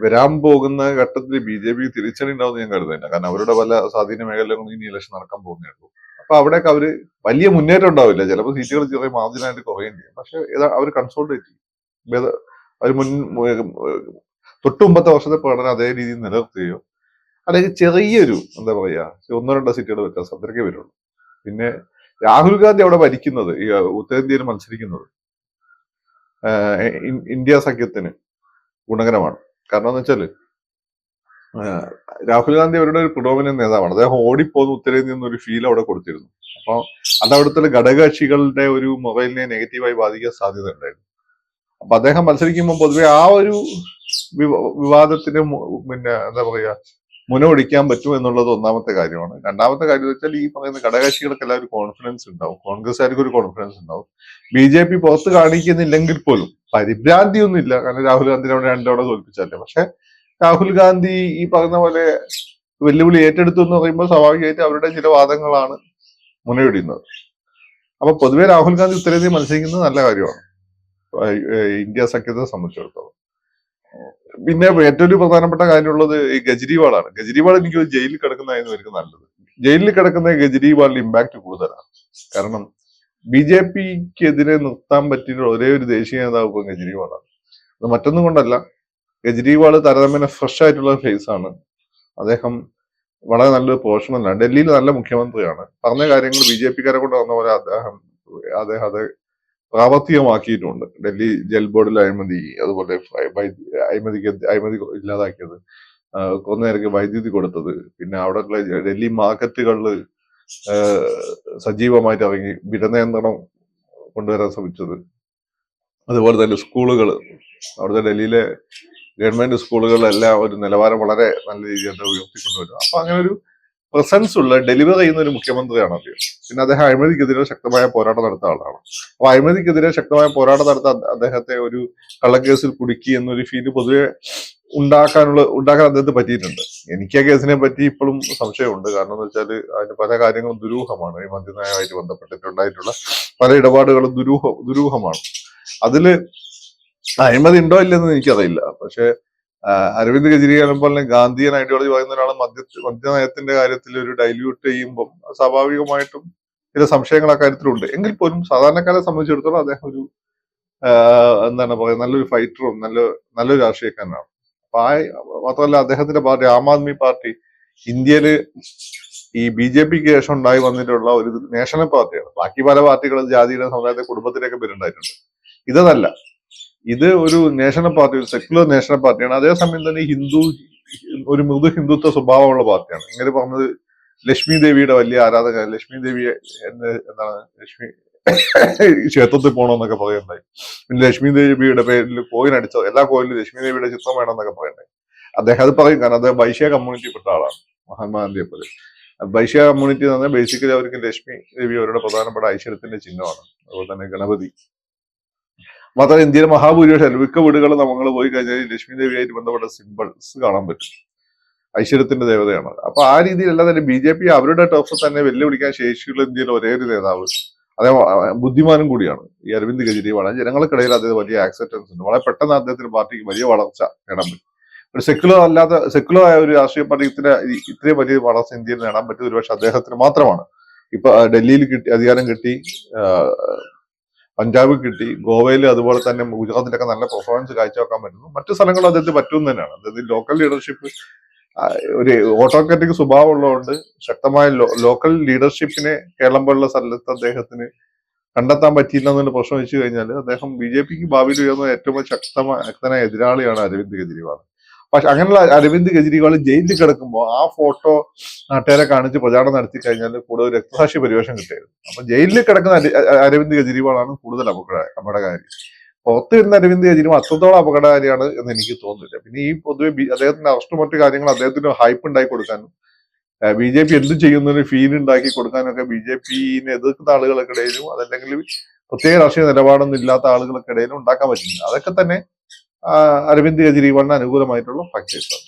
വരാൻ പോകുന്ന ഘട്ടത്തിൽ ബി ജെ പി തിരിച്ചടി ഉണ്ടാവും ഞാൻ കരുതുന്നില്ല. കാരണം അവരുടെ പല സ്വാധീന മേഖലകളും ഇനി ഇലക്ഷൻ നടക്കാൻ പോകുന്നേ ഉള്ളൂ. അപ്പൊ അവിടെയൊക്കെ അവര് വലിയ മുന്നേറ്റം ഉണ്ടാവില്ല. ചിലപ്പോൾ സീറ്റുകൾ ചെറിയ മാർജിനായിട്ട് കുറയുകയും ചെയ്യും. പക്ഷെ അവർ കൺസോൾട്ടേറ്റ് ചെയ്യും. അവർ തൊട്ടു മുമ്പത്തെ വർഷത്തെ പ്രകടനം അതേ രീതിയിൽ നിലനിർത്തുകയോ അല്ലെങ്കിൽ ചെറിയൊരു എന്താ പറയാ 1-2 സീറ്റുകൾ വ്യത്യാസം അത്രയ്ക്കേ വരുള്ളൂ. പിന്നെ രാഹുൽ ഗാന്ധി അവിടെ ഭരിക്കുന്നത് ഈ ഉത്തരേന്ത്യയിൽ മത്സരിക്കുന്നത് ഇന്ത്യ സഖ്യത്തിന് ഗുണകരമാണ്. കാരണം എന്ന് വെച്ചാല് രാഹുൽ ഗാന്ധി അവരുടെ ഒരു പ്രിഡോമിനന്റ് നേതാവാണ്. അദ്ദേഹം ഓടിപ്പോകുന്ന ഉത്തരേന്ത്യയിൽ നിന്ന് ഒരു ഫീൽ അവിടെ കൊടുത്തിരുന്നു. അപ്പൊ അത് അവിടുത്തെ ഘടകകക്ഷികളുടെ ഒരു മൊബൈലിനെ നെഗറ്റീവായി ബാധിക്കാൻ സാധ്യത ഉണ്ടായിരുന്നു. അപ്പൊ അദ്ദേഹം മത്സരിക്കുമ്പോൾ പൊതുവെ ആ ഒരു വിവാദത്തിന് പിന്നെ എന്താ പറയാ മുനൊടിക്കാൻ പറ്റും എന്നുള്ളത് ഒന്നാമത്തെ കാര്യമാണ്. രണ്ടാമത്തെ കാര്യം വെച്ചാൽ ഈ പറയുന്ന ഘടകകക്ഷികൾക്ക് എല്ലാവരും കോൺഫിഡൻസ് ഉണ്ടാവും, കോൺഗ്രസ്സുകാർക്ക് ഒരു കോൺഫിഡൻസ് ഉണ്ടാവും. ബി ജെ പി പുറത്ത് കാണിക്കുന്നില്ലെങ്കിൽ പോലും പരിഭ്രാന്തിയൊന്നും ഇല്ല. കാരണം രാഹുൽ ഗാന്ധി അവിടെ 2 തവണ തോൽപ്പിച്ചല്ലേ. പക്ഷെ രാഹുൽ ഗാന്ധി ഈ പറയുന്ന പോലെ വെല്ലുവിളി ഏറ്റെടുത്തു എന്ന് പറയുമ്പോൾ സ്വാഭാവികമായിട്ട് അവരുടെ ചില വാദങ്ങളാണ് മുനയൊടിയുന്നത്. അപ്പൊ പൊതുവെ രാഹുൽ ഗാന്ധി ഉത്തരേന്ത്യ മത്സരിക്കുന്നത് നല്ല കാര്യമാണ് ഇന്ത്യ സഖ്യത്തെ സംബന്ധിച്ചിടത്തോളം. പിന്നെ ഏറ്റവും ഒരു പ്രധാനപ്പെട്ട കാര്യമുള്ളത് ഈ കെജ്രിവാളാണ്. കെജ്രിവാൾ എനിക്ക് ജയിലിൽ കിടക്കുന്നതായിരുന്നു എനിക്ക് നല്ലത്. ജയിലിൽ കിടക്കുന്ന കെജ്രിവാളിന്റെ ഇമ്പാക്ട് കൂടുതലാണ്. കാരണം ബി ജെ പിക്കെതിരെ നിർത്താൻ പറ്റിയ ഒരേ ഒരു ദേശീയ നേതാവ് ഇപ്പൊ കെജ്രിവാളാണ്. അത് മറ്റൊന്നും കൊണ്ടല്ല, കെജ്രിവാൾ താരതമ്യേന ഫ്രഷ് ആയിട്ടുള്ള ഫേസ് ആണ്. അദ്ദേഹം വളരെ നല്ലൊരു പ്രൊഫഷണലാണ്. ഡൽഹിയിൽ നല്ല മുഖ്യമന്ത്രിയാണ്. പറഞ്ഞ കാര്യങ്ങൾ ബി ജെ പിക്കാരെ കൊണ്ട് വന്ന പോലെ അദ്ദേഹം അത് പ്രാവർത്തികമാക്കിയിട്ടുണ്ട്. ഡൽഹി ജൽ ബോർഡിൽ അഴിമതി, അതുപോലെ അഴിമതി ഇല്ലാതാക്കിയത്, കുറഞ്ഞ വൈദ്യുതി കൊടുത്തത്, പിന്നെ അവിടെ ഡൽഹി മാർക്കറ്റുകളിൽ സജീവമായിട്ട് ഇറങ്ങി വിലനിയന്ത്രണം കൊണ്ടുവരാൻ ശ്രമിച്ചത്, അതുപോലെ തന്നെ സ്കൂളുകൾ, അവിടുത്തെ ഡൽഹിയിലെ ഗവൺമെന്റ് സ്കൂളുകളിലെല്ലാം ഒരു നിലവാരം വളരെ നല്ല രീതിയിൽ ഉയർത്തിക്കൊണ്ടുവരും. അപ്പൊ അങ്ങനെ ഒരു പ്രസൻസ് ഉള്ള ഡെലിവർ ചെയ്യുന്ന ഒരു മുഖ്യമന്ത്രിയാണ് അദ്ദേഹം. പിന്നെ അദ്ദേഹം അഴിമതിക്കെതിരെ ശക്തമായ പോരാട്ടം നടത്ത ആളാണ്. അപ്പൊ അഴിമതിക്കെതിരെ ശക്തമായ പോരാട്ടം നടത്താൻ അദ്ദേഹത്തെ ഒരു കള്ളക്കേസിൽ കുടുക്കി എന്നൊരു ഫീല് പൊതുവെ ഉണ്ടാക്കാൻ അദ്ദേഹത്തിന് പറ്റിയിട്ടുണ്ട്. എനിക്ക് ആ കേസിനെ പറ്റി ഇപ്പോഴും സംശയമുണ്ട്. കാരണം എന്ന് വെച്ചാൽ അതിന് പല കാര്യങ്ങളും ദുരൂഹമാണ്. ഈ മദ്യനയമായിട്ട് ബന്ധപ്പെട്ടിട്ടുണ്ടായിട്ടുള്ള പല ഇടപാടുകളും ദുരൂഹമാണ്. അതില് അഴിമതി ഉണ്ടോ ഇല്ലെന്ന് എനിക്കറിയില്ല. പക്ഷെ അരവിന്ദ് കെജ്രിവാളിനെ പോലെ ഗാന്ധിയൻ ഐഡിയോളജി പറയുന്ന ഒരാൾ മദ്യനയത്തിന്റെ കാര്യത്തിൽ ഒരു ഡൈല്യൂട്ട് ചെയ്യുമ്പോൾ സ്വാഭാവികമായിട്ടും ചില സംശയങ്ങൾ ആ കാര്യത്തിലുണ്ട്. എങ്കിൽ പോലും സാധാരണക്കാരെ സംബന്ധിച്ചിടത്തോളം അദ്ദേഹം ഒരു എന്താണ് പറയുക, നല്ലൊരു ഫൈറ്ററും നല്ലൊരു രാഷ്ട്രീയക്കാരനാണ്. അപ്പൊ മാത്രമല്ല അദ്ദേഹത്തിന്റെ പാർട്ടി ആം ആദ്മി പാർട്ടി ഇന്ത്യയില് ഈ ബി ജെ പിക്ക് ശേഷം ഉണ്ടായി വന്നിട്ടുള്ള ഒരു നാഷണൽ പാർട്ടിയാണ്. ബാക്കി പല പാർട്ടികളും ജാതിയുടെ സമുദായത്തെ കുടുംബത്തിലേക്ക് പേരുണ്ടായിട്ടുണ്ട്. ഇതല്ല, ഇത് ഒരു നാഷണൽ പാർട്ടി, ഒരു സെക്യുലർ നാഷണൽ പാർട്ടിയാണ്. അതേസമയം തന്നെ ഒരു മൃദു ഹിന്ദുത്വ സ്വഭാവമുള്ള പാർട്ടിയാണ്. ഇങ്ങനെ പറഞ്ഞത് ലക്ഷ്മി ദേവിയുടെ വലിയ ആരാധക, ലക്ഷ്മി ദേവി ലക്ഷ്മി ക്ഷേത്രത്തിൽ പോകണമെന്നൊക്കെ പറയുന്നുണ്ടായി. പിന്നെ ലക്ഷ്മി ദേവിയുടെ പേരിൽ കോയിൻ അടിച്ചോ, എല്ലാ കോയിലും ലക്ഷ്മി ദേവിയുടെ ചിത്രം വേണമെന്നൊക്കെ പറയുന്നുണ്ടായി. അദ്ദേഹം അത് പറയും, കാരണം അദ്ദേഹം വൈശ്യ കമ്മ്യൂണിറ്റിപ്പെട്ട ആളാണ്. മഹാത്മാഗാന്ധിയെ പോലെ വൈശ്യ കമ്മ്യൂണിറ്റി എന്ന് പറഞ്ഞാൽ ബേസിക്കലി അവർക്ക് ലക്ഷ്മി ദേവി അവരുടെ പ്രധാനപ്പെട്ട ഐശ്വര്യത്തിന്റെ ചിഹ്നമാണ്. അതുപോലെ തന്നെ ഗണപതി. മാത്രമല്ല ഇന്ത്യയിലെ മഹാഭൂരിപക്ഷം മിക്ക വീടുകളും നമ്മൾ പോയി കഴിഞ്ഞാൽ ലക്ഷ്മി ദേവിയായിട്ട് ബന്ധപ്പെട്ട സിമ്പിൾസ് കാണാൻ പറ്റും. ഐശ്വര്യത്തിന്റെ ദേവതയാണ്. അപ്പൊ ആ രീതിയിലല്ല തന്നെ ബി ജെ പി അവരുടെ ടോപ്സിൽ തന്നെ വെല്ലുവിളിക്കാൻ ശേഷിയുള്ള ഇന്ത്യയിലെ ഒരേ ഒരു നേതാവ്, അദ്ദേഹം ബുദ്ധിമാനും കൂടിയാണ് ഈ അരവിന്ദ് കെജ്രിവാൾ. ജനങ്ങൾക്കിടയിൽ അദ്ദേഹം വലിയ ആക്സെപ്റ്റൻസ് ഉണ്ട്. വളരെ പെട്ടെന്ന് അദ്ദേഹത്തിന് പാർട്ടിക്ക് വലിയ വളർച്ച നേടാൻ പറ്റും. ഒരു സെക്യുലർ ആയ ഒരു രാഷ്ട്രീയ പാർട്ടി ഇത്രയും വലിയ വളർച്ച ഇന്ത്യയിൽ നേടാൻ പറ്റിയത് ഒരുപക്ഷെ അദ്ദേഹത്തിന് മാത്രമാണ്. ഇപ്പൊ ഡൽഹിയിൽ അധികാരം കിട്ടി, പഞ്ചാബിൽ കിട്ടി, ഗോവയിൽ അതുപോലെ തന്നെ ഗുജറാത്തിലൊക്കെ നല്ല പെർഫോമൻസ് കാഴ്ചവെക്കാൻ പറ്റുന്നു. മറ്റു സ്ഥലങ്ങളും അദ്ദേഹത്തിന് പറ്റും തന്നെയാണ്. അദ്ദേഹത്തിന് ലോക്കൽ ലീഡർഷിപ്പ് ഒരു ഓട്ടോക്രാറ്റിക് സ്വഭാവം ഉള്ളതുകൊണ്ട് ശക്തമായ ലോക്കൽ ലീഡർഷിപ്പിനെ കേരളം പോലുള്ള സ്ഥലത്ത് അദ്ദേഹത്തിന് കണ്ടെത്താൻ പറ്റിയില്ല എന്നൊരു പ്രശ്നം വെച്ച് കഴിഞ്ഞാൽ അദ്ദേഹം ബി ജെ പിക്ക് ഭാവിയിൽ ഉയർന്ന ഏറ്റവും ശക്തനായ എതിരാളിയാണ് അരവിന്ദ് കെജ്രിവാൾ. പക്ഷെ അങ്ങനെയുള്ള അരവിന്ദ് കെജ്രിവാൾ ജയിലിൽ കിടക്കുമ്പോൾ ആ ഫോട്ടോ നാട്ടുകാരെ കാണിച്ച് പ്രചാരണം നടത്തി കഴിഞ്ഞാൽ കൂടുതൽ രക്തസാക്ഷി പരിവേഷം കിട്ടിയത്. അപ്പൊ ജയിലിൽ കിടക്കുന്ന അരവിന്ദ് കെജ്രിവാളാണ് കൂടുതൽ അപകടകാരി. പുറത്ത് വരുന്ന അരവിന്ദ് കെജ്രിവാൾ അത്രത്തോളം അപകടകാരിയാണ് എന്ന് എനിക്ക് തോന്നുന്നില്ല. പിന്നെ ഈ പൊതുവെ അദ്ദേഹത്തിന്റെ അറസ്റ്റ് മറ്റു കാര്യങ്ങൾ അദ്ദേഹത്തിന് ഹൈപ്പ് ഉണ്ടാക്കി കൊടുക്കാനും ബി ജെ പി എന്ത് ചെയ്യുന്നതിന് ഫീൽ ഉണ്ടാക്കി കൊടുക്കാനൊക്കെ ബി ജെ പിനെ എതിർക്കുന്ന ആളുകൾക്കിടയിലും അതല്ലെങ്കിൽ പ്രത്യേക രാഷ്ട്രീയ നിലപാടൊന്നും ഇല്ലാത്ത ആളുകൾക്കിടയിലും ഉണ്ടാക്കാൻ പറ്റില്ല. അതൊക്കെ തന്നെ അരവിന്ദ് കെജ്രിവാളിന് അനുകൂലമായിട്ടുള്ള ഫാക്ടേഴ്സാണ്.